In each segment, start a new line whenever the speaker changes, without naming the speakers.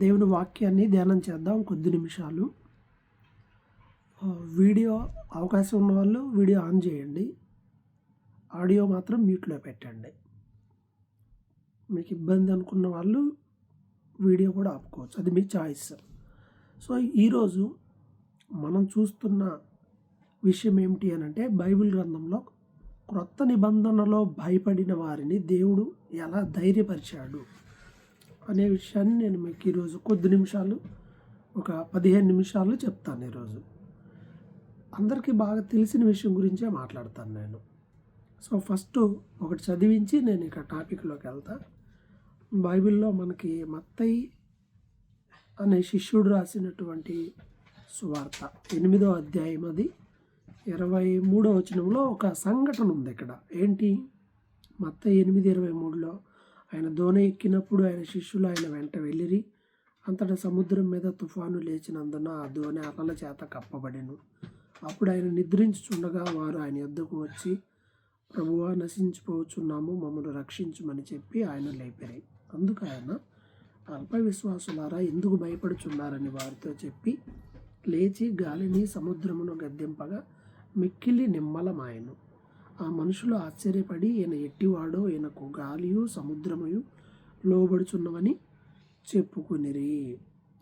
దేవుని వాక్యాన్ని ధ్యానం చేద్దాం కొద్ది నిమిషాలు. వీడియో అవకాశం ఉన్నవాళ్ళు వీడియో ఆన్ చేయండి. ఆడియో మాత్రం మ్యూట్లో పెట్టండి. మీకు ఇబ్బంది అనుకున్న వాళ్ళు వీడియో కూడా ఆపుకోవచ్చు, అది మీ చాయిస్. సో ఈరోజు మనం చూస్తున్న విషయం ఏమిటి అని అంటే, బైబిల్ గ్రంథంలో క్రొత్త నిబంధనలో భయపడిన వారిని దేవుడు ఎలా ధైర్యపరిచాడు అనే విషయాన్ని నేను మీకు ఈరోజు కొద్ది నిమిషాలు, ఒక 15 నిమిషాలు చెప్తాను. ఈరోజు అందరికీ బాగా తెలిసిన విషయం గురించే మాట్లాడతాను నేను. సో ఫస్ట్ ఒకటి చదివించి నేను ఇక టాపిక్లోకి వెళ్తా. బైబిల్లో మనకి మత్తయి అనే శిష్యుడు రాసినటువంటి సువార్త 8వ అధ్యాయం, అది 23వ వచనంలో ఒక సంఘటన ఉంది. ఇక్కడ ఏంటి? మత్తయి 8:23లో ఆయన దోణి ఎక్కినప్పుడు ఆయన శిష్యులు ఆయన వెంట వెళ్ళిరి. అంతటా సముద్రం మీద తుఫాను లేచినందున ఆ దోణి అలల చేత కప్పబడెను. అప్పుడు ఆయన నిద్రించుచుండగా వారు ఆయన యొద్దకు వచ్చి, ప్రభువా, నశించిపోవచ్చున్నాము, మమ్మల్ని రక్షించమని చెప్పి ఆయన లేపిరి. అందుకు ఆయన, అల్ప విశ్వాసులారా, ఎందుకు భయపడుచున్నారని వారితో చెప్పి లేచి గాలిని సముద్రమును గద్దింపగా మిక్కిలి నిమ్మలమాయెను. ఆ మనుషులు ఆశ్చర్యపడి, ఈయన ఎట్టివాడో, ఈయనకు గాలియు సముద్రముయు లోబడుచున్నవని చెప్పుకునిరి.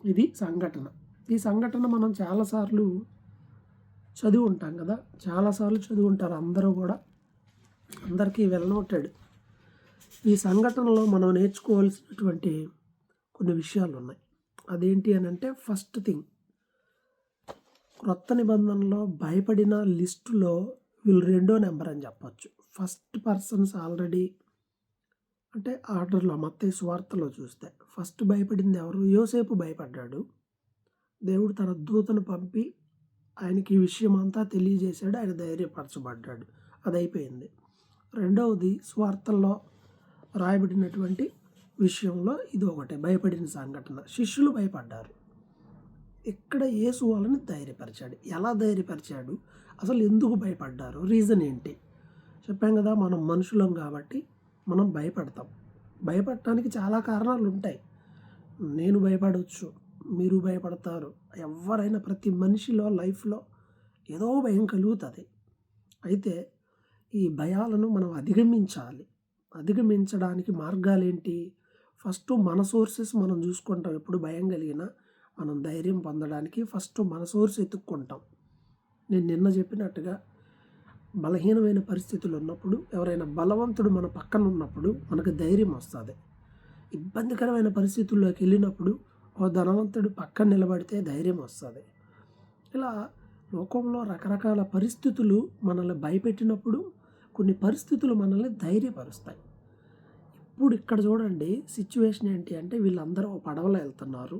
ఇది సంఘటన. ఈ సంఘటన మనం చాలాసార్లు చదివి ఉంటాం కదా, చాలాసార్లు చదివి ఉంటారు అందరూ కూడా, అందరికీ వెళ్ళనోటాడు. ఈ సంఘటనలో మనం నేర్చుకోవాల్సినటువంటి కొన్ని విషయాలు ఉన్నాయి. అదేంటి అని అంటే, ఫస్ట్ థింగ్, క్రొత్త నిబంధనలో భయపడిన లిస్టులో వీళ్ళు 2వ నెంబర్ అని చెప్పచ్చు. ఫస్ట్ పర్సన్స్ ఆల్రెడీ, అంటే ఆర్డర్లో మత్తయి సువార్తలో చూస్తే ఫస్ట్ భయపడింది ఎవరు? యోసేపు భయపడ్డాడు. దేవుడు తన దూతను పంపి ఆయనకి ఈ విషయం అంతా తెలియజేశాడు. ఆయన ధైర్యపరచబడ్డాడు. అది అయిపోయింది. రెండవది, సువార్తల్లో రాయబడినటువంటి విషయంలో ఇది ఒకటే, భయపడిన సంఘటన. శిష్యులు భయపడ్డారు. ఇక్కడ యేసు వాళ్ళని ధైర్యపరిచాడు. ఎలా ధైర్యపరిచాడు? అసలు ఎందుకు భయపడ్డారు? రీజన్ ఏంటి? చెప్పాం కదా, మనం మనుషులం కాబట్టి మనం భయపడతాం. భయపడటానికి చాలా కారణాలు ఉంటాయి. నేను భయపడవచ్చు, మీరు భయపడతారు. ఎవరైనా, ప్రతి మనిషిలో లైఫ్లో ఏదో భయం కలుగుతుంది. అయితే ఈ భయాలను మనం అధిగమించాలి. అధిగమించడానికి మార్గాలు ఏంటి? ఫస్ట్ మన సోర్సెస్ మనం చూసుకుంటాం. ఎప్పుడు భయం కలిగినా మనం ధైర్యం పొందడానికి ఫస్ట్ మన సోర్స్ ఎత్తుక్కుంటాం. నేను నిన్న చెప్పినట్టుగా, బలహీనమైన పరిస్థితులు ఉన్నప్పుడు, ఎవరైనా బలవంతుడు మన పక్కన ఉన్నప్పుడు మనకు ధైర్యం వస్తుంది. ఇబ్బందికరమైన పరిస్థితుల్లోకి వెళ్ళినప్పుడు ఓ ధనవంతుడు పక్కన నిలబడితే ధైర్యం వస్తుంది. ఇలా లోకంలో రకరకాల పరిస్థితులు మనల్ని భయపెట్టినప్పుడు కొన్ని పరిస్థితులు మనల్ని ధైర్యపరుస్తాయి. ఇప్పుడు ఇక్కడ చూడండి, సిచ్యువేషన్ ఏంటి అంటే, వీళ్ళందరూ పడవలో వెళ్తున్నారు.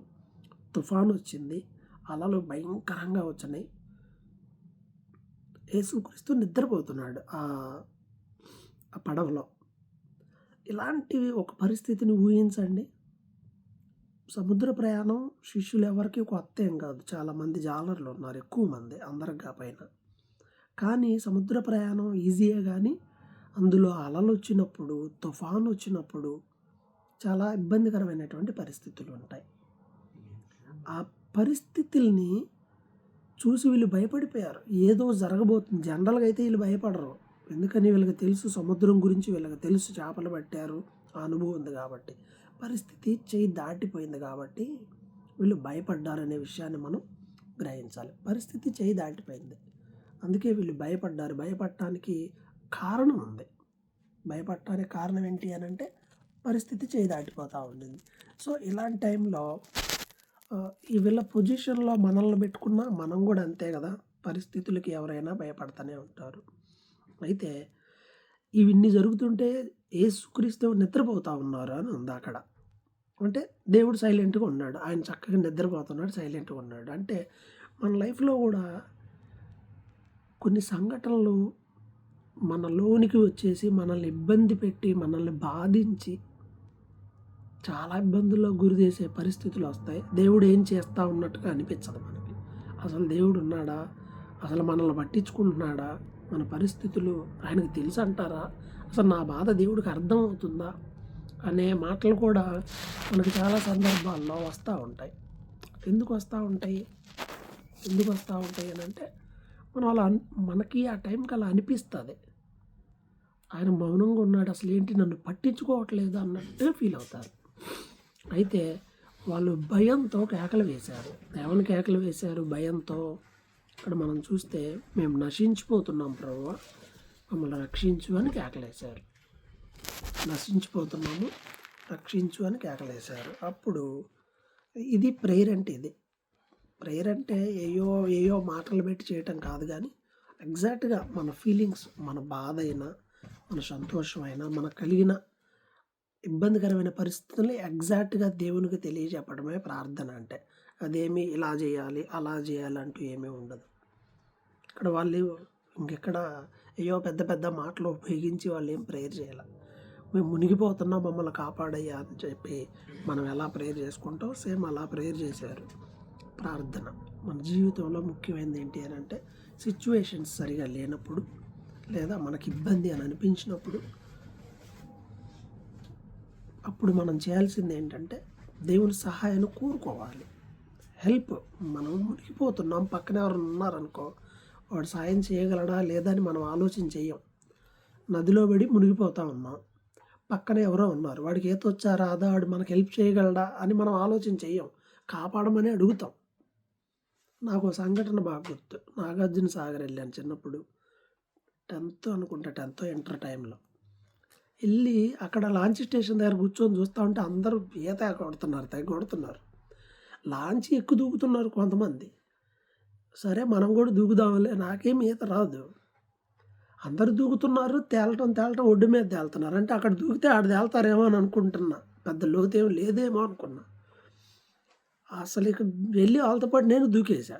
తుఫాను వచ్చింది, అలలు భయంకరంగా వచ్చినాయి. యేసుక్రీస్తు నిద్రపోతున్నాడు ఆ పడవలో. ఇలాంటివి ఒక పరిస్థితిని ఊహించండి. సముద్ర ప్రయాణం శిష్యులు ఎవరికి కొత్త ఏం కాదు. చాలామంది జాలర్లు ఉన్నారు, ఎక్కువ మంది, అందరికి కాకపోయినా. కానీ సముద్ర ప్రయాణం ఈజీయే, కానీ అందులో అలలు వచ్చినప్పుడు, తుఫాను వచ్చినప్పుడు చాలా ఇబ్బందికరమైనటువంటి పరిస్థితులు ఉంటాయి. ఆ పరిస్థితుల్ని చూసి వీళ్ళు భయపడిపోయారు. ఏదో జరగబోతుంది. జనరల్గా అయితే వీళ్ళు భయపడరు. ఎందుకని? వీళ్ళకి తెలుసు సముద్రం గురించి, వీళ్ళకి తెలుసు చేపలు పట్టారు, ఆ అనుభవం ఉంది కాబట్టి. పరిస్థితి చేయి దాటిపోయింది కాబట్టి వీళ్ళు భయపడ్డారనే విషయాన్ని మనం గ్రహించాలి. పరిస్థితి చేయి దాటిపోయింది, అందుకే వీళ్ళు భయపడ్డారు. భయపడటానికి కారణం ఉంది. భయపడటానికి కారణం ఏంటి అని అంటే, పరిస్థితి చేయి దాటిపోతూ ఉండింది. సో ఇలాంటి టైంలో ఈ వీళ్ళ పొజిషన్లో మనల్ని పెట్టుకున్నా మనం కూడా అంతే కదా, పరిస్థితులకి ఎవరైనా భయపడతానే ఉంటారు. అయితే ఇవన్నీ జరుగుతుంటే యేసుక్రీస్తు నిద్రపోతూ ఉన్నారు అని ఉంది అక్కడ. అంటే దేవుడు సైలెంట్గా ఉన్నాడు. ఆయన చక్కగా నిద్రపోతున్నాడు, సైలెంట్గా ఉన్నాడు. అంటే మన లైఫ్లో కూడా కొన్ని సంఘటనలు మన లోనికి వచ్చేసి మనల్ని ఇబ్బంది పెట్టి, మనల్ని బాధించి, చాలా ఇబ్బందుల్లో గురి చేసే పరిస్థితులు వస్తాయి. దేవుడు ఏం చేస్తూ ఉన్నట్టుగా అనిపించదు మనకి. అసలు దేవుడు ఉన్నాడా? అసలు మనల్ని పట్టించుకుంటున్నాడా? మన పరిస్థితులు ఆయనకు తెలుసు అంటారా? అసలు నా బాధ దేవుడికి అర్థం అవుతుందా? అనే మాటలు కూడా మనకు చాలా సందర్భాల్లో వస్తూ ఉంటాయి. ఎందుకు వస్తూ ఉంటాయి అని అంటే మనకి ఆ టైంకి అలా అనిపిస్తుంది. ఆయన మౌనంగా ఉన్నాడు, అసలు ఏంటి నన్ను పట్టించుకోవట్లేదు అన్నట్టు ఫీల్ అవుతారు. అయితే వాళ్ళు భయంతో కేకలు వేశారు. ఏమని కేకలు వేశారు? భయంతో. ఇక్కడ మనం చూస్తే, మేము నశించిపోతున్నాం ప్రభువా, మమ్మల్ని రక్షించు అని కేకలేశారు. నశించిపోతున్నాము, రక్షించు అని కేకలేశారు. అప్పుడు ఇది ప్రేయర్ అంటే ప్రేయర్ అంటే ఏయో మాటలు పెట్టి చేయటం కాదు, కానీ ఎగ్జాక్ట్గా మన ఫీలింగ్స్, మన బాధ అయినా, మన సంతోషమైనా, మనకు కలిగిన ఇబ్బందికరమైన పరిస్థితుల్ని ఎగ్జాక్ట్గా దేవునికి తెలియజెప్పడమే ప్రార్థన అంటే. అదేమి ఇలా చేయాలి, అలా చేయాలి అంటూ ఏమీ ఉండదు. ఇక్కడ వాళ్ళు ఇంకెక్కడ పెద్ద పెద్ద మాటలు ఉపయోగించి వాళ్ళు ఏం ప్రేయర్ చేయాలి. మేము మునిగిపోతున్నాం, మమ్మల్ని కాపాడయ్యా అని చెప్పి మనం ఎలా ప్రేయర్ చేసుకుంటాం, సేమ్ అలా ప్రేయర్ చేశారు. ప్రార్థన మన జీవితంలో ముఖ్యమైనది ఏంటి అని అంటే, సిచ్యువేషన్స్ సరిగా లేనప్పుడు, లేదా మనకి ఇబ్బంది అని అనిపించినప్పుడు, అప్పుడు మనం చేయాల్సింది ఏంటంటే దేవుని సహాయాన్ని కోరుకోవాలి. హెల్ప్. మనం మునిగిపోతున్నాం, పక్కన ఎవరు ఉన్నారనుకో, వాడు సాయం చేయగలడా లేదా అని మనం ఆలోచన చెయ్యం. నదిలో పడి మునిగిపోతూ ఉన్నాం, పక్కన ఎవరో ఉన్నారు, వాడికి ఈత వచ్చా రాదా, వాడు మనకు హెల్ప్ చేయగలడా అని మనం ఆలోచన చెయ్యం, కాపాడమని అడుగుతాం. నాకు సంఘటన బాగా గుర్తు. నాగార్జున సాగర్ వెళ్ళాను చిన్నప్పుడు, 10th ఇంటర్ టైంలో వెళ్ళి అక్కడ లాంచ్ స్టేషన్ దగ్గర కూర్చొని చూస్తూ ఉంటే అందరూ ఈత కొడుతున్నారు. లాంచ్ ఎక్కువ దూకుతున్నారు కొంతమంది. సరే మనం కూడా దూకుదాంలే, నాకేం ఈత రాదు. అందరు దూకుతున్నారు, తేలటం ఒడ్డు మీద తేలుతున్నారు. అంటే అక్కడ దూకితే ఆడ తేలుతారేమో అని అనుకుంటున్నా, పెద్ద లోతేం లేదేమో అనుకున్నా. అసలు ఇక వెళ్ళి వాళ్ళతో పాటు నేను దూకేసా.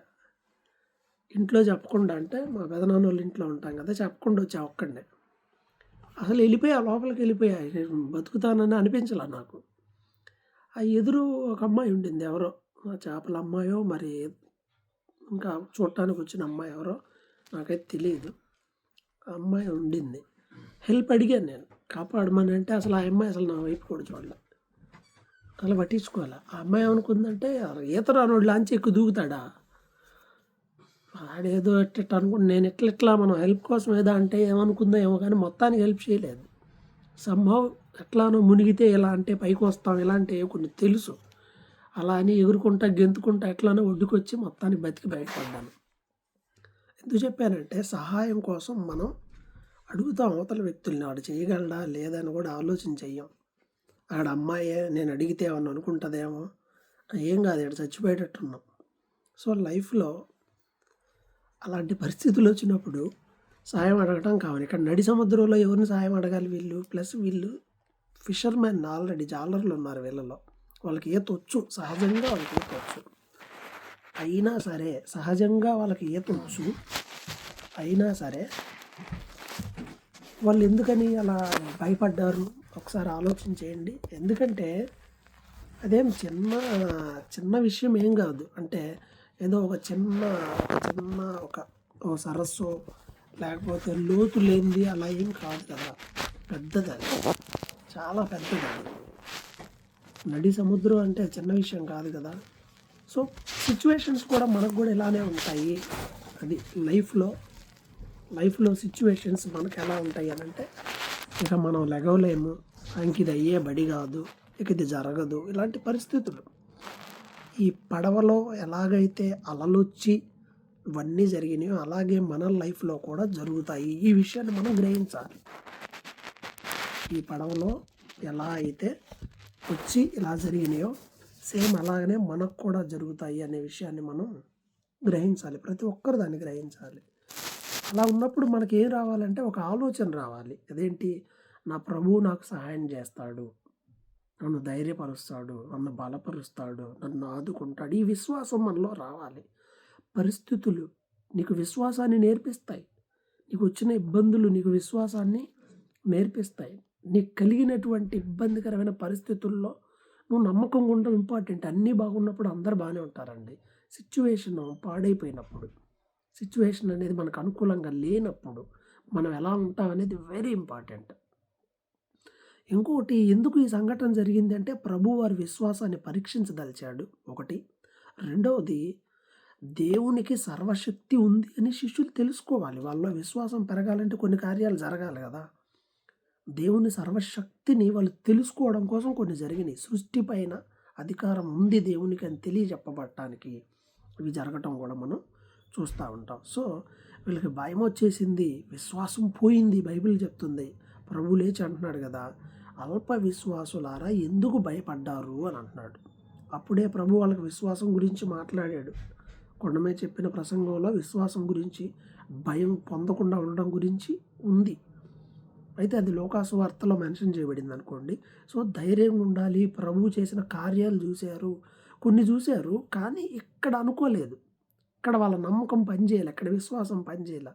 ఇంట్లో చెప్పకుండా, అంటే మా పెదనాన్న వాళ్ళ ఇంట్లో ఉంటాం కదా, చెప్పకుండా వచ్చా ఒక్కడే. అసలు లోపలికి వెళ్ళిపోయా. బతుకుతానని అనిపించలే నాకు. ఆ ఎదురు ఒక అమ్మాయి ఉండింది, ఎవరో చేపల అమ్మాయో మరి ఇంకా చూడటానికి వచ్చిన అమ్మాయి ఎవరో నాకైతే తెలియదు. ఆ అమ్మాయి ఉండింది. హెల్ప్ అడిగాను నేను, కాపాడమని. అంటే అసలు ఆ అమ్మాయి అసలు నా వైపు కూడా చూడలే, అలా పట్టించుకోవాలి. ఆ అమ్మాయి ఏమనుకుందంటే, ఈత రానోడు లాంచి ఎక్కువ దూకుతాడా, ఆడేదో ఎట్ట అనుకుంటు, నేను ఎట్లా మనం హెల్ప్ కోసం ఏదో అంటే ఏమనుకుందో ఏమో, కానీ మొత్తానికి హెల్ప్ చేయలేదు. సంభవం ఎట్లానో మునిగితే ఇలా అంటే పైకి వస్తాం, ఇలాంటి కొన్ని తెలుసు. అలా అని ఎగురుకుంటా గెంతుకుంటా ఎట్లానో ఒడ్డుకొచ్చి మొత్తానికి బతికి బయటపడ్డాను. ఎందుకు చెప్పానంటే, సహాయం కోసం మనం అడుగుతాం అవతల వ్యక్తుల్ని, వాడు చేయగలడా లేదని కూడా ఆలోచన చెయ్యం. ఆడ అమ్మాయే, నేను అడిగితే ఏమన్నా అనుకుంటుందేమో, ఏం కాదు, ఇక్కడ చచ్చిపోయేటట్టున్నాం. సో లైఫ్లో అలాంటి పరిస్థితులు వచ్చినప్పుడు సాయం అడగటం కావాలి. ఇక్కడ నడి సముద్రంలో ఎవరిని సాయం అడగాలి వీళ్ళు? ప్లస్ వీళ్ళు ఫిషర్మెన్, ఆల్రెడీ జాలర్లు ఉన్నారు వీళ్ళలో, వాళ్ళకి ఈత వచ్చు, సహజంగా వాళ్ళకి ఈత వచ్చు. అయినా సరే సహజంగా వాళ్ళకి ఈత వచ్చు అయినా సరే వాళ్ళు ఎందుకని అలా భయపడ్డారు ఒకసారి ఆలోచన చేయండి. ఎందుకంటే అదేం చిన్న విషయం ఏం కాదు. అంటే ఏదో ఒక చిన్న ఒక సరస్సు, లేకపోతే లోతు లేనిది అలా ఏం కాదు కదా, పెద్దది, అది చాలా పెద్దది. అది నడి సముద్రం అంటే చిన్న విషయం కాదు కదా. సో సిచ్యువేషన్స్ కూడా మనకు కూడా ఇలానే ఉంటాయి. అది లైఫ్లో సిచ్యువేషన్స్ మనకు ఎలా ఉంటాయి అని అంటే, ఇక మనం లెగవలేము, ఇంక ఇది అయ్యే బడి కాదు, ఇక ఇది జరగదు, ఇలాంటి పరిస్థితులు. ఈ పడవలో ఎలాగైతే అలలొచ్చి ఇవన్నీ జరిగినాయో అలాగే మన లైఫ్లో కూడా జరుగుతాయి. ఈ విషయాన్ని మనం గ్రహించాలి. ఈ పడవలో ఎలా అయితే వచ్చి ఇలా జరిగినాయో సేమ్ అలాగనే మనకు కూడా జరుగుతాయి అనే విషయాన్ని మనం గ్రహించాలి. ప్రతి ఒక్కరు దాన్ని గ్రహించాలి. అలా ఉన్నప్పుడు మనకి ఏం రావాలంటే ఒక ఆలోచన రావాలి. అదేంటి, నా ప్రభువు నాకు సహాయం చేస్తాడు, నన్ను ధైర్యపరుస్తాడు, నన్ను బలపరుస్తాడు, నన్ను ఆదుకుంటాడు. ఈ విశ్వాసం మనలో రావాలి. పరిస్థితులు నీకు విశ్వాసాన్ని నేర్పిస్తాయి. నీకు వచ్చిన ఇబ్బందులు నీకు విశ్వాసాన్ని నేర్పిస్తాయి. నీకు కలిగినటువంటి ఇబ్బందికరమైన పరిస్థితుల్లో నువ్వు నమ్మకంగా ఉండడం ఇంపార్టెంట్. అన్నీ బాగున్నప్పుడు అందరు బాగానే ఉంటారండి. సిచ్యువేషన్ పాడైపోయినప్పుడు, సిచ్యువేషన్ అనేది మనకు అనుకూలంగా లేనప్పుడు మనం ఎలా ఉంటాం అనేది వెరీ ఇంపార్టెంట్. ఇంకొకటి ఎందుకు ఈ సంఘటన జరిగింది అంటే ప్రభు వారి విశ్వాసాన్ని పరీక్షించదలిచాడు ఒకటి. రెండవది దేవునికి సర్వశక్తి ఉంది అని శిష్యులు తెలుసుకోవాలి. వాళ్ళలో విశ్వాసం పెరగాలంటే కొన్ని కార్యాలు జరగాలి కదా! దేవుని సర్వశక్తిని వాళ్ళు తెలుసుకోవడం కోసం కొన్ని జరిగినాయి. సృష్టి పైన అధికారం ఉంది దేవునికి అని తెలియజెప్పబడటానికి ఇవి జరగటం కూడా మనం చూస్తూ ఉంటాం. సో వీళ్ళకి భయం వచ్చేసింది, విశ్వాసం పోయింది. బైబిల్ చెప్తుంది, ప్రభు లేచి అంటున్నాడు కదా, అల్ప విశ్వాసులారా ఎందుకు భయపడ్డారు అని అంటున్నాడు. అప్పుడే ప్రభు వాళ్ళకి విశ్వాసం గురించి మాట్లాడాడు. కొండమే చెప్పిన ప్రసంగంలో విశ్వాసం గురించి, భయం పొందకుండా ఉండడం గురించి ఉంది. అయితే అది లోకాసు వార్తలో మెన్షన్ చేయబడింది అనుకోండి. సో ధైర్యంగా ఉండాలి. ప్రభువు చేసిన కార్యాలు చూశారు, కొన్ని చూశారు, కానీ ఇక్కడ అనుకోలేదు. ఇక్కడ వాళ్ళ నమ్మకం పనిచేయాలి, ఇక్కడ విశ్వాసం పనిచేయాలి.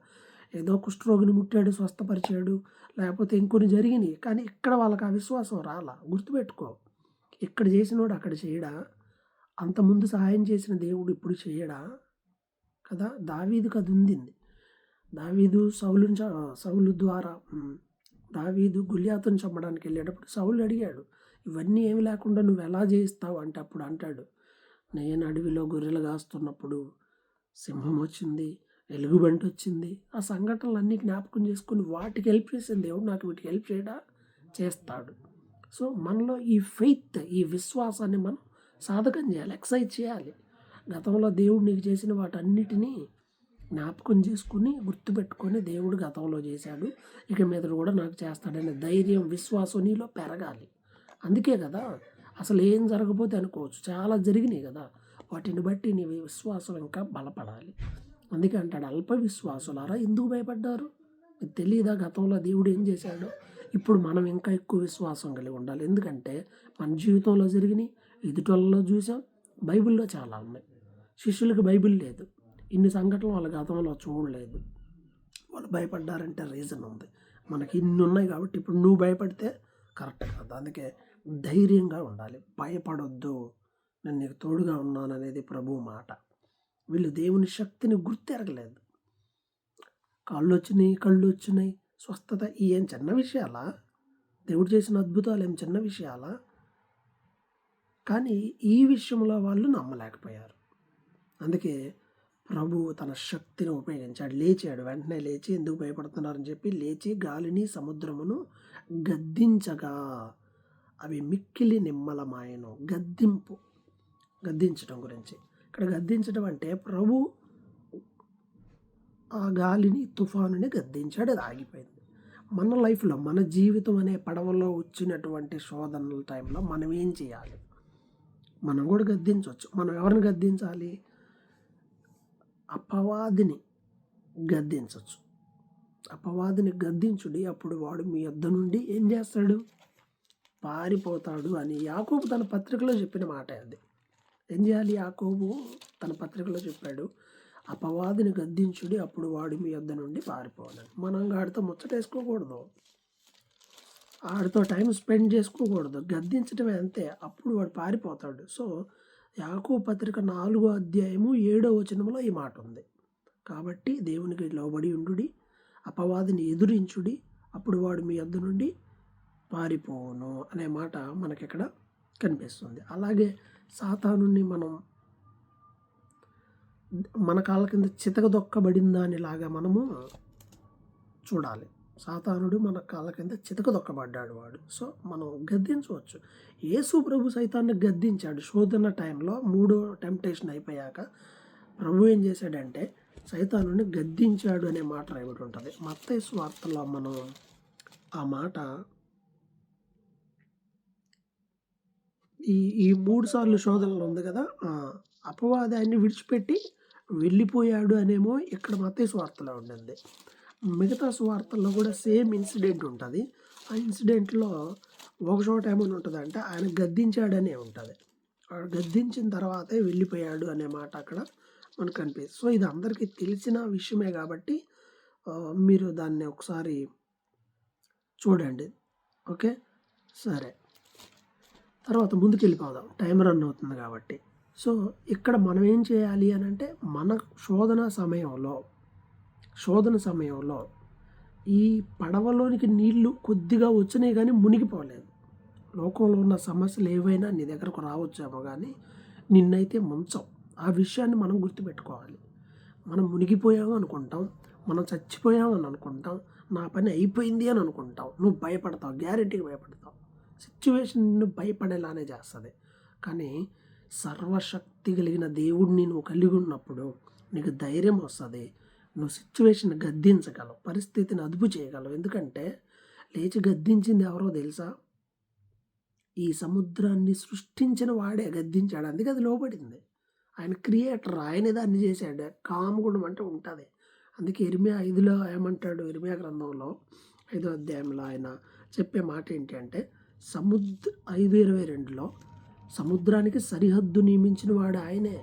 ఏదో కుష్ఠరోగిని ముట్టాడు, స్వస్థపరిచాడు, లేకపోతే ఇంకొన్ని జరిగినాయి, కానీ ఇక్కడ వాళ్ళకి ఆ విశ్వాసం రాలా. గుర్తుపెట్టుకో, ఇక్కడ చేసినోడు అక్కడ చేయడా? అంతకుముందు సహాయం చేసిన దేవుడు ఇప్పుడు చేయడా కదా? దావీదుకి అది ఉండింది. దావీదు సౌలు ద్వారా దావీదు గొల్యాతును చంపడానికి వెళ్ళేటప్పుడు సౌలు అడిగాడు, ఇవన్నీ ఏమి లేకుండా నువ్వు ఎలా చేయిస్తావు అంటే అప్పుడు అంటాడు, నేను అడవిలో గొర్రెలు కాస్తున్నప్పుడు సింహం వచ్చింది, ఎలుగుబంటి వచ్చింది. ఆ సంఘటనలన్నీ జ్ఞాపకం చేసుకొని వాటికి హెల్ప్ చేసిన దేవుడు నాకు వీటికి హెల్ప్ చేయడా? చేస్తాడు. సో మనలో ఈ ఫెయిత్, ఈ విశ్వాసాన్ని మనం సాధకం చేయాలి, ఎక్సైజ్ చేయాలి. గతంలో దేవుడు నీకు చేసిన వాటన్నిటినీ జ్ఞాపకం చేసుకుని గుర్తుపెట్టుకొని దేవుడు గతంలో చేశాడు, ఇక మీద కూడా నాకు చేస్తాడనే ధైర్యం, విశ్వాసం నీలో పెరగాలి. అందుకే కదా అసలు ఏం జరగబోతే అనుకోవచ్చు, చాలా జరిగినాయి కదా, వాటిని బట్టి నీ విశ్వాసం ఇంకా బలపడాలి. అందుకే అంటాడు, అల్ప విశ్వాసులారా ఎందుకు భయపడ్డారు? మీకు తెలియదా గతంలో దేవుడు ఏం చేశాడో? ఇప్పుడు మనం ఇంకా ఎక్కువ విశ్వాసం కలిగి ఉండాలి. ఎందుకంటే మన జీవితంలో జరిగినాయి, ఎదుటోళ్ళలో చూసాం, బైబిల్లో చాలా ఉన్నాయి. శిష్యులకు బైబిల్ లేదు, ఇన్ని సంఘటనలు వాళ్ళ గతంలో చూడలేదు. వాళ్ళు భయపడ్డారంటే రీజన్ ఉంది. మనకి ఇన్ని ఉన్నాయి కాబట్టి ఇప్పుడు నువ్వు భయపడితే కరెక్ట్ కాదు. అందుకే ధైర్యంగా ఉండాలి, భయపడొద్దు, నేను నీకు తోడుగా ఉన్నాను అనేది ప్రభువు మాట. వీళ్ళు దేవుని శక్తిని గుర్తెరగలేదు. కాళ్ళు వచ్చినాయి, కళ్ళు వచ్చినాయి, స్వస్థత, ఏం చిన్న విషయాలా? దేవుడు చేసిన అద్భుతాలు ఏం చిన్న విషయాలా? కానీ ఈ విషయంలో వాళ్ళు నమ్మలేకపోయారు. అందుకే ప్రభువు తన శక్తిని ఉపయోగించాడు. లేచాడు, వెంటనే లేచి ఎందుకు భయపడుతున్నారని చెప్పి లేచి గాలిని సముద్రమును గద్దించగా అవి మిక్కిలి నిమ్మలమాయను. గద్దించడం గురించి ఇక్కడ గద్దించడం అంటే ప్రభు ఆ గాలిని, తుఫానుని గద్దించాడు, అది ఆగిపోయింది. మన లైఫ్లో, మన జీవితం అనే పడవలో వచ్చినటువంటి శోధనల టైంలో మనం ఏం చేయాలి? మనం కూడా గద్దించవచ్చు. మనం ఎవరిని గద్దించాలి? అపవాదిని గద్దించవచ్చు. అపవాదిని గద్దించుడి, అప్పుడు వాడు మీ యొద్ద నుండి ఏం చేస్తాడు? పారిపోతాడు అని యాకోబు తన పత్రికలో చెప్పిన మాట అది. ఏం చేయాలి? యాకోబు తన పత్రికలో చెప్పాడు, అపవాదిని గద్దించుడి, అప్పుడు వాడు మీ యొద్ద నుండి పారిపోవాలని. మనం ఆడితో ముచ్చటేసుకోకూడదు, ఆడితో టైం స్పెండ్ చేసుకోకూడదు, గద్దించడమే అంతే, అప్పుడు వాడు పారిపోతాడు. సో యాకోబు పత్రిక 4వ అధ్యాయము 7వ వచనంలో ఈ మాట ఉంది. కాబట్టి దేవునికి లోబడి ఉండుడి, అపవాదిని ఎదురించుడి, అప్పుడు వాడు మీ యొద్ద నుండి పారిపోను అనే మాట మనకి ఇక్కడ కనిపిస్తుంది. అలాగే సాతానుని మనం మన కాళ్ళ కింద చితకదొక్కబడిందా అనేలాగా మనము చూడాలి. సాతానుడు మన కాళ్ళ కింద చితకదొక్కబడ్డాడు వాడు. సో మనం గద్దించవచ్చు. యేసు ప్రభు సైతాన్ని గద్దించాడు. శోధన టైంలో 3వ టెంప్టేషన్ అయిపోయాక ప్రభు ఏం చేశాడంటే సైతానుని గద్దించాడు అనే మాట రాయబడి ఉంటుంది. మత్తయి సువార్తలో మనం ఆ మాట ఈ 3 సార్లు శోధనలో ఉంది కదా, అపవాది ఆయన్ని విడిచిపెట్టి వెళ్ళిపోయాడు అనేమో ఇక్కడ మత్తయి సువార్తలో ఉండింది. మిగతా సువార్తల్లో కూడా సేమ్ ఇన్సిడెంట్ ఉంటుంది. ఆ ఇన్సిడెంట్లో ఒక చోట ఏమని ఉంటుంది అంటే ఆయన గద్దించాడనే ఉంటుంది. గద్దించిన తర్వాతే వెళ్ళిపోయాడు అనే మాట అక్కడ మనకు కనిపిస్తుంది. సో ఇది అందరికీ తెలిసిన విషయమే కాబట్టి మీరు దాన్ని ఒకసారి చూడండి. ఓకే, సరే, తర్వాత ముందుకు వెళ్ళిపోదాం, టైం రన్ అవుతుంది కాబట్టి. సో ఇక్కడ మనం ఏం చేయాలి అని అంటే మన శోధన సమయంలో ఈ పడవలోనికి నీళ్లు కొద్దిగా వచ్చినాయి కానీ మునిగిపోలేదు. లోకంలో ఉన్న సమస్యలు ఏవైనా నీ దగ్గరకు రావచ్చేమో కానీ నిన్నైతే ముంచవు. ఆ విషయాన్ని మనం గుర్తుపెట్టుకోవాలి. మనం మునిగిపోయాము అనుకుంటాం, మనం చచ్చిపోయామని అనుకుంటాం, నా పని అయిపోయింది అని అనుకుంటాం. నువ్వు భయపడతావు, గ్యారెంటీగా భయపడతావు. సిచ్యువేషన్ నిన్ను భయపడేలానే చేస్తుంది. కానీ సర్వశక్తి కలిగిన దేవుడిని నువ్వు కలిగి ఉన్నప్పుడు నీకు ధైర్యం వస్తుంది. నువ్వు సిచ్యువేషన్ గద్దించగలవు, పరిస్థితిని అదుపు చేయగలవు. ఎందుకంటే లేచి గద్దించింది ఎవరో తెలుసా? ఈ సముద్రాన్ని సృష్టించిన వాడే గద్దించాడు, అందుకే అది లోబడింది. ఆయన క్రియేటర్, ఆయనే దాన్ని చేశాడు. కామగుణం అంటే ఉంటుంది. అందుకే ఇర్మియా 5లో ఏమంటాడు? ఇర్మియా గ్రంథంలో 5వ అధ్యాయంలో ఆయన చెప్పే మాట ఏంటి అంటే 5:22లో సముద్రానికి సరిహద్దు నియమించిన వాడు ఆయనే.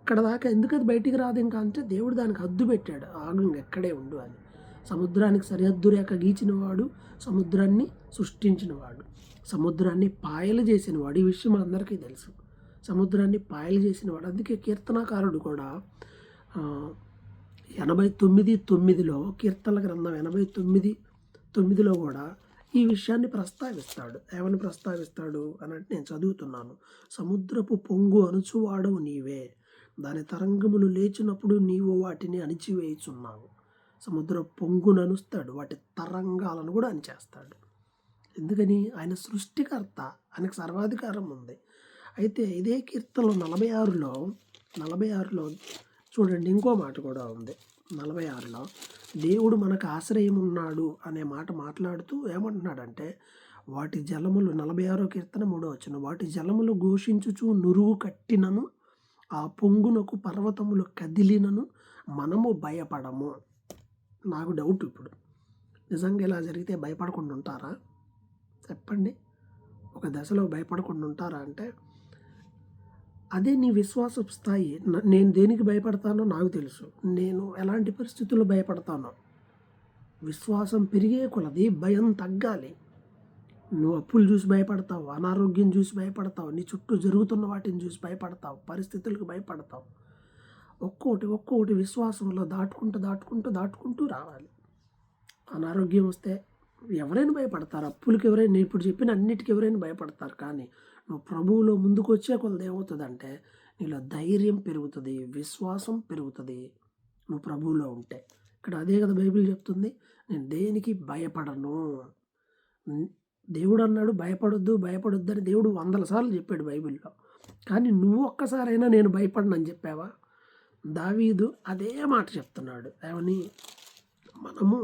ఇక్కడ దాకా ఎందుకు అది బయటికి రాదు ఇంకా అంటే దేవుడు దానికి హద్దు పెట్టాడు, ఆగు ఎక్కడే ఉండు అని. సముద్రానికి సరిహద్దు రేఖ గీచినవాడు, సముద్రాన్ని సృష్టించినవాడు, సముద్రాన్ని పాయలు చేసినవాడు. ఈ విషయం అందరికీ తెలుసు. సముద్రాన్ని పాయలు చేసినవాడు. అందుకే కీర్తనకారుడు కూడా 89:9లో కీర్తనల గ్రంథం 89:9లో కూడా ఈ విషయాన్ని ప్రస్తావిస్తాడు. ఏమని ప్రస్తావిస్తాడు అని అంటే నేను చదువుతున్నాను. సముద్రపు పొంగు అణుచువాడవు నీవే, దాని తరంగములు లేచినప్పుడు నీవు వాటిని అణిచివేయుచున్నావు. సముద్ర పొంగును అనుస్తాడు, వాటి తరంగాలను కూడా అణిచేస్తాడు. ఎందుకని? ఆయన సృష్టికర్త, ఆయనకు సర్వాధికారం ఉంది. అయితే ఇదే కీర్తనలో 46లో చూడండి, ఇంకో మాట కూడా ఉంది. 46లో దేవుడు మనకు ఆశ్రయం ఉన్నాడు అనే మాట మాట్లాడుతూ ఏమంటున్నాడంటే, వాటి జలములు 46వ కీర్తన 3వ వచనం, వాటి జలములు ఘోషించుచు నురుగు కట్టినను, ఆ పొంగునకు పర్వతములు కదిలినను మనము భయపడము. నాకు డౌట్, ఇప్పుడు నిజంగా ఇలా జరిగితే భయపడకుండా ఉంటారా? చెప్పండి. ఒక దశలో భయపడకుండా ఉంటారా అంటే అదే నీ విశ్వాసపు స్థాయి. నేను దేనికి భయపడతానో నాకు తెలుసు, నేను ఎలాంటి పరిస్థితుల్లో భయపడతానో. విశ్వాసం పెరిగే కొలది భయం తగ్గాలి. నువ్వు అప్పులు చూసి భయపడతావు, అనారోగ్యం చూసి భయపడతావు, నీ చుట్టూ జరుగుతున్న వాటిని చూసి భయపడతావు, పరిస్థితులకు భయపడతావు. ఒక్కొక్కటి విశ్వాసంలో దాటుకుంటూ రావాలి. అనారోగ్యం వస్తే ఎవరైనా భయపడతారు, అప్పులకి ఎవరైనా, నేను ఇప్పుడు చెప్పిన అన్నిటికీ ఎవరైనా భయపడతారు. కానీ నువ్వు ప్రభువులో ముందుకు వచ్చే కొలది ఏమవుతుందంటే నీలో ధైర్యం పెరుగుతుంది, విశ్వాసం పెరుగుతుంది. నువ్వు ప్రభువులో ఉంటే. ఇక్కడ అదే కదా బైబిల్ చెప్తుంది, నేను దేనికి భయపడను. దేవుడు అన్నాడు భయపడొద్దు అని దేవుడు 100 సార్లు చెప్పాడు బైబిల్లో. కానీ నువ్వు ఒక్కసారైనా నేను భయపడను అని చెప్పావా? దావీదు అదే మాట చెప్తున్నాడు. ఏమని? మనము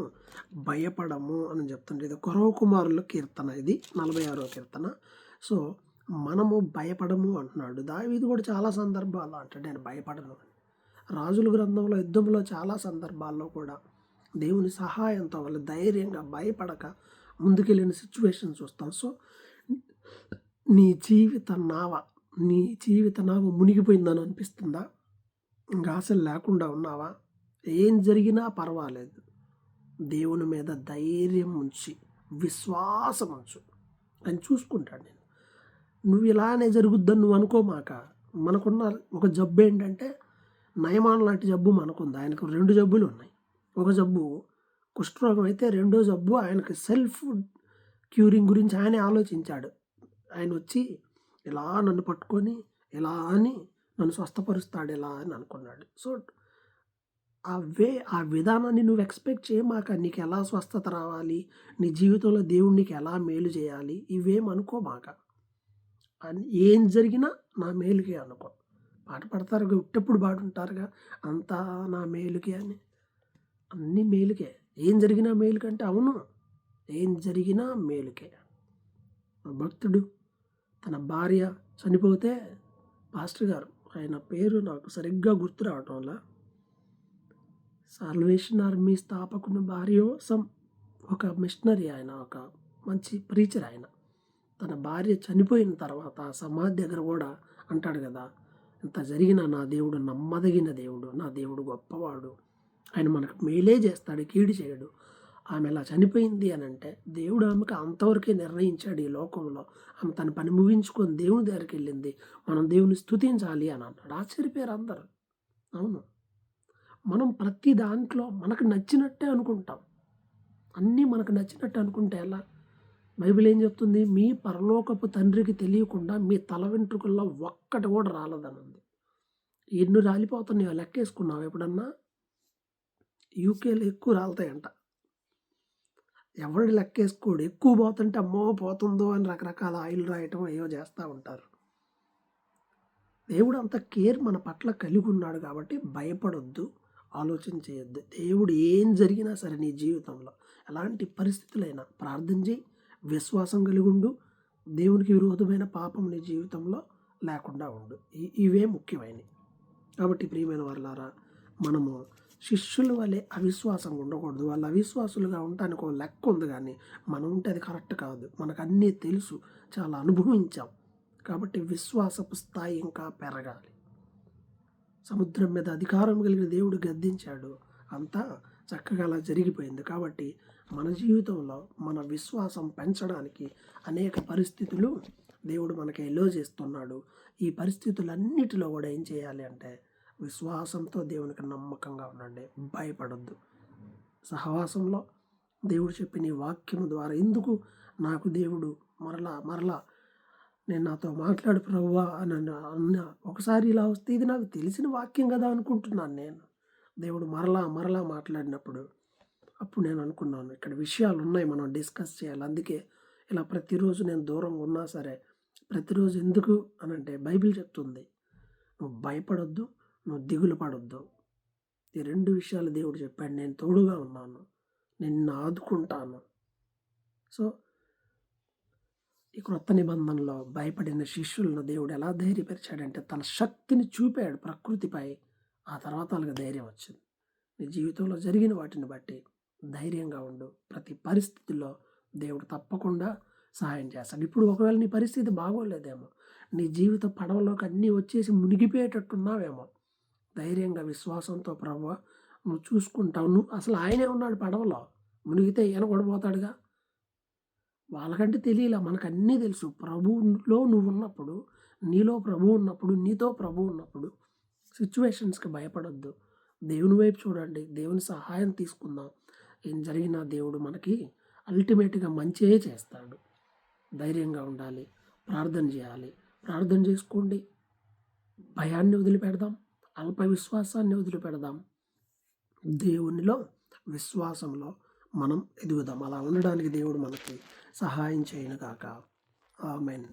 భయపడము అని చెప్తుంటే, ఇది కొరవ కుమారుల కీర్తన, ఇది 46వ కీర్తన. సో మనము భయపడము అంటున్నాడు. దావీదు కూడా చాలా సందర్భాల్లో అంటాడు నేను భయపడను అని. రాజుల గ్రంథంలో యుద్ధంలో చాలా సందర్భాల్లో కూడా దేవుని సహాయంతో వాళ్ళు ధైర్యంగా భయపడక ముందుకెళ్ళిన సిచ్యువేషన్ చూస్తాం. సో నీ జీవిత నావ మునిగిపోయిందని అనిపిస్తుందా? ఇంకా అసలు లేకుండా ఉన్నావా? ఏం జరిగినా పర్వాలేదు, దేవుని మీద ధైర్యం ఉంచి విశ్వాసం ఉంచు, అని చూసుకుంటాడు. నువ్వు ఇలానే జరుగుద్దని నువ్వు అనుకోమాక. మనకున్న ఒక జబ్బు ఏంటంటే నయమాన్ లాంటి జబ్బు మనకుంది. ఆయనకు 2 జబ్బులు ఉన్నాయి. ఒక జబ్బు కుష్ఠరోగం అయితే, రెండో జబ్బు ఆయనకు సెల్ఫ్ క్యూరింగ్ గురించి ఆయనే ఆలోచించాడు. ఆయన వచ్చి ఇలా నన్ను పట్టుకొని ఇలా అని నన్ను స్వస్థపరుస్తాడు ఇలా అని అనుకున్నాడు. సో ఆ విధానాన్ని నువ్వు ఎక్స్పెక్ట్ చేయమాక. నీకు ఎలా స్వస్థత రావాలి, నీ జీవితంలో దేవుడు నీకు ఎలా మేలు చేయాలి, ఇవేం అనుకోమాక. అని ఏం జరిగినా నా మేలుకే అనుకో. పాట పడతారుగా, ఉట్టప్పుడు పాడుంటారుగా, అంతా నా మేలుకే అని. అన్నీ మేలుకే. ఏం జరిగినా మేలుకంటే అవును, ఏం జరిగినా మేలుకే. భక్తుడు తన భార్య చనిపోతే, పాస్టర్ గారు, ఆయన పేరు నాకు సరిగ్గా గుర్తు రావటం వల్ల, సాల్వేషన్ ఆర్మీ స్థాపకుని భార్య ఒక మిషనరీ, ఆయన ఒక మంచి ప్రీచర్. ఆయన తన భార్య చనిపోయిన తర్వాత సమాధి దగ్గర కూడా అంటాడు కదా, ఇంత జరిగిన నా దేవుడు నమ్మదగిన దేవుడు, నా దేవుడు గొప్పవాడు, ఆయన మనకు మేలే చేస్తాడు, కీడు చేయడు. ఆమె ఇలా చనిపోయింది అని అంటే దేవుడు ఆమెకు అంతవరకే నిర్ణయించాడు ఈ లోకంలో. ఆమె తన పని ముగించుకొని దేవుని దగ్గరికి వెళ్ళింది, మనం దేవుని స్తుతించాలి అని అన్నాడు. ఆశ్చర్యపోయారు అందరు. అవును, మనం ప్రతి దాంట్లో మనకు నచ్చినట్టే అనుకుంటాం. అన్నీ మనకు నచ్చినట్టు అనుకుంటే ఎలా? బైబిల్ ఏం చెప్తుంది? మీ పరలోకపు తండ్రికి తెలియకుండా మీ తల వెంట్రుకల్లో ఒక్కటి కూడా రాలదనుంది. ఎన్ని రాలిపోతున్నాయో లెక్కేసుకున్నావా ఎప్పుడన్నా? యూకేలో ఎక్కువ రాలుతాయంట. ఎవడు లెక్కేసుకోడు. ఎక్కువ పోతుంటే అమ్మో పోతుందో అని రకరకాల ఆయిల్ రాయటం ఏవో చేస్తూ ఉంటారు. దేవుడు అంత కేర్ మన పట్ల కలిగి ఉన్నాడు కాబట్టి భయపడొద్దు, ఆలోచన చేయొద్దు. దేవుడు ఏం జరిగినా సరే నీ జీవితంలో ఎలాంటి పరిస్థితులైనా ప్రార్థన చేయి, విశ్వాసం కలిగి ఉండు. దేవునికి విరోధమైన పాపం నీ జీవితంలో లేకుండా ఉండు. ఇవే ముఖ్యమైనవి. కాబట్టి ప్రియమైన వారలారా, మనము శిష్యుల వలె అవిశ్వాసంగా ఉండకూడదు. వాళ్ళు అవిశ్వాసులుగా ఉండటానికి ఒక లెక్క ఉంది, కానీ మనం ఉంటే అది కరెక్ట్ కాదు. మనకు అన్నీ తెలుసు, చాలా అనుభవించాం. కాబట్టి విశ్వాసపు స్థాయి ఇంకా పెరగాలి. సముద్రం మీద అధికారం కలిగిన దేవుడు గద్దించాడు, అంతా చక్కగా అలా జరిగిపోయింది. కాబట్టి మన జీవితంలో మన విశ్వాసం పెంచడానికి అనేక పరిస్థితులు దేవుడు మనకి ఎలో చేస్తున్నాడు. ఈ పరిస్థితులన్నిటిలో కూడా ఏం చేయాలి అంటే విశ్వాసంతో దేవునికి నమ్మకంగా ఉండండి, భయపడొద్దు. సహవాసంలో దేవుడు చెప్పిన ఈ వాక్యము ద్వారా ఎందుకు నాకు దేవుడు మరలా నేను నాతో మాట్లాడు ప్రభువా అని అన్న ఒకసారి ఇలా వస్తే ఇది నాకు తెలిసిన వాక్యం కదా అనుకుంటున్నాను నేను. దేవుడు మరలా మాట్లాడినప్పుడు అప్పుడు నేను అనుకున్నాను, ఇక్కడ విషయాలు ఉన్నాయి, మనం డిస్కస్ చేయాలి. అందుకే ఇలా ప్రతిరోజు నేను దూరంగా ఉన్నా సరే ప్రతిరోజు ఎందుకు అనంటే బైబిల్ చెప్తుంది, నువ్వు భయపడొద్దు, నువ్వు దిగులు పడొద్దు. ఈ 2 విషయాలు దేవుడు చెప్పాడు. నేను తోడుగా ఉన్నాను, నిన్ను ఆదుకుంటాను. సో ఈ క్రొత్త నిబంధనలో భయపడిన శిష్యులను దేవుడు ఎలా ధైర్యపరిచాడంటే తన శక్తిని చూపాడు ప్రకృతిపై. ఆ తర్వాత వాళ్ళకి ధైర్యం వచ్చింది. నీ జీవితంలో జరిగిన వాటిని బట్టి ధైర్యంగా ఉండు. ప్రతి పరిస్థితుల్లో దేవుడు తప్పకుండా సహాయం చేస్తాడు. ఇప్పుడు ఒకవేళ నీ పరిస్థితి బాగోలేదేమో, నీ జీవిత పడవలోకి అన్నీ వచ్చేసి మునిగిపోయేటట్టున్నావేమో, ధైర్యంగా విశ్వాసంతో ప్రభువా నువ్వు చూసుకుంటావు, నువ్వు అసలు ఆయనే ఉన్నాడు పడవలో, మునిగితే ఈయన కూడా పోతాడుగా. వాళ్ళకంటే తెలియలా, మనకు అన్నీ తెలుసు. ప్రభువులో నువ్వు ఉన్నప్పుడు, నీలో ప్రభువు ఉన్నప్పుడు, నీతో ప్రభువు ఉన్నప్పుడు సిచ్యువేషన్స్కి భయపడొద్దు. దేవుని వైపు చూడండి, దేవుని సహాయం తీసుకుందాం. ఏం జరిగినా దేవుడు మనకి అల్టిమేట్గా మంచే చేస్తాడు. ధైర్యంగా ఉండాలి, ప్రార్థన చేయాలి, ప్రార్థన చేసుకోండి. భయాన్ని వదిలిపెడదాం, అల్ప విశ్వాసాన్ని వదిలిపెడదాం. దేవునిలో విశ్వాసంలో మనం ఎదుగుదాం. అలా ఉండడానికి దేవుడు మనకి సహాయం చేయను గాక. ఆమేన్.